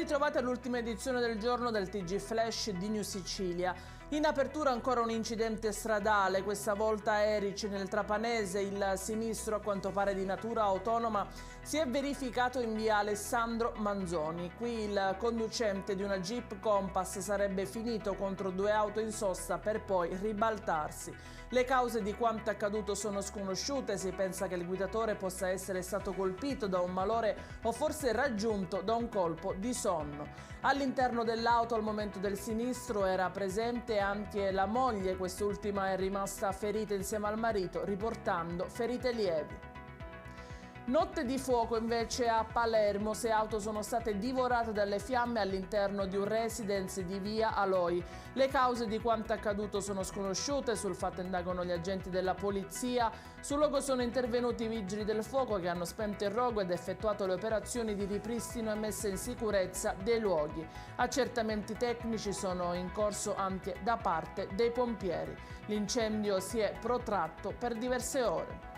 ritrovati all'ultima edizione del giorno del TG Flash di New Sicilia. In apertura ancora un incidente stradale, questa volta a Erice nel Trapanese. Il sinistro, a quanto pare di natura autonoma, si è verificato in via Alessandro Manzoni. Qui il conducente di una Jeep Compass sarebbe finito contro due auto in sosta per poi ribaltarsi. Le cause di quanto accaduto sono sconosciute, si pensa che il guidatore possa essere stato colpito da un malore o forse raggiunto da un colpo di sonno. All'interno dell'auto al momento del sinistro era presente anche la moglie, quest'ultima è rimasta ferita insieme al marito, riportando ferite lievi. Notte di fuoco invece a Palermo, 6 auto sono state divorate dalle fiamme all'interno di un residence di via Aloi. Le cause di quanto accaduto sono sconosciute, sul fatto indagano gli agenti della polizia. Sul luogo sono intervenuti i vigili del fuoco che hanno spento il rogo ed effettuato le operazioni di ripristino e messa in sicurezza dei luoghi. Accertamenti tecnici sono in corso anche da parte dei pompieri. L'incendio si è protratto per diverse ore.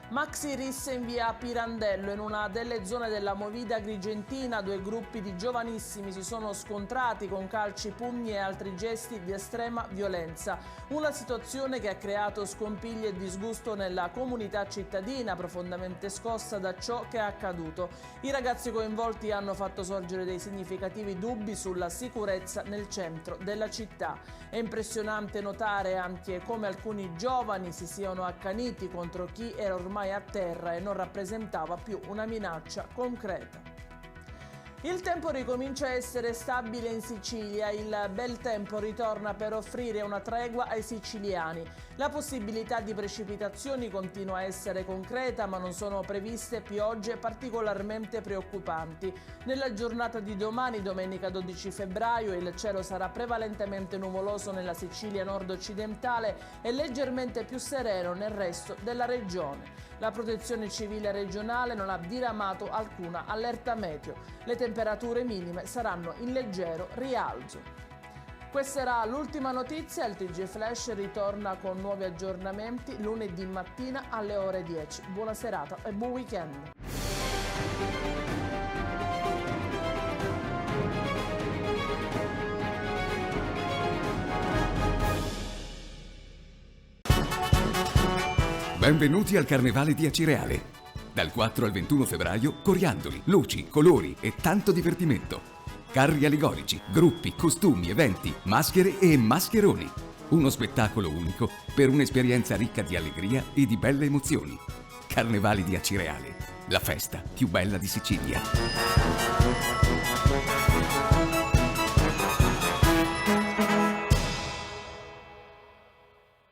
Maxi risse in via Pirandello. In una delle zone della Movida Agrigentina, due gruppi di giovanissimi si sono scontrati con calci, pugni e altri gesti di estrema violenza. Una situazione che ha creato scompiglio e disgusto nella comunità cittadina, profondamente scossa da ciò che è accaduto. I ragazzi coinvolti hanno fatto sorgere dei significativi dubbi sulla sicurezza nel centro della città. È impressionante notare anche come alcuni giovani si siano accaniti contro chi era ormai a terra e non rappresentava più una minaccia concreta. Il tempo ricomincia a essere stabile in Sicilia, il bel tempo ritorna per offrire una tregua ai siciliani. La possibilità di precipitazioni continua a essere concreta, ma non sono previste piogge particolarmente preoccupanti. Nella giornata di domani, domenica 12 febbraio, il cielo sarà prevalentemente nuvoloso nella Sicilia nord-occidentale e leggermente più sereno nel resto della regione. La Protezione Civile regionale non ha diramato alcuna allerta meteo. Le temperature minime saranno in leggero rialzo. Questa era l'ultima notizia, il TG Flash ritorna con nuovi aggiornamenti lunedì mattina alle ore 10. Buona serata e buon weekend! Benvenuti al Carnevale di Acireale. Dal 4 al 21 febbraio, coriandoli, luci, colori e tanto divertimento. Carri allegorici, gruppi, costumi, eventi, maschere e mascheroni. Uno spettacolo unico per un'esperienza ricca di allegria e di belle emozioni. Carnevale di Acireale, la festa più bella di Sicilia.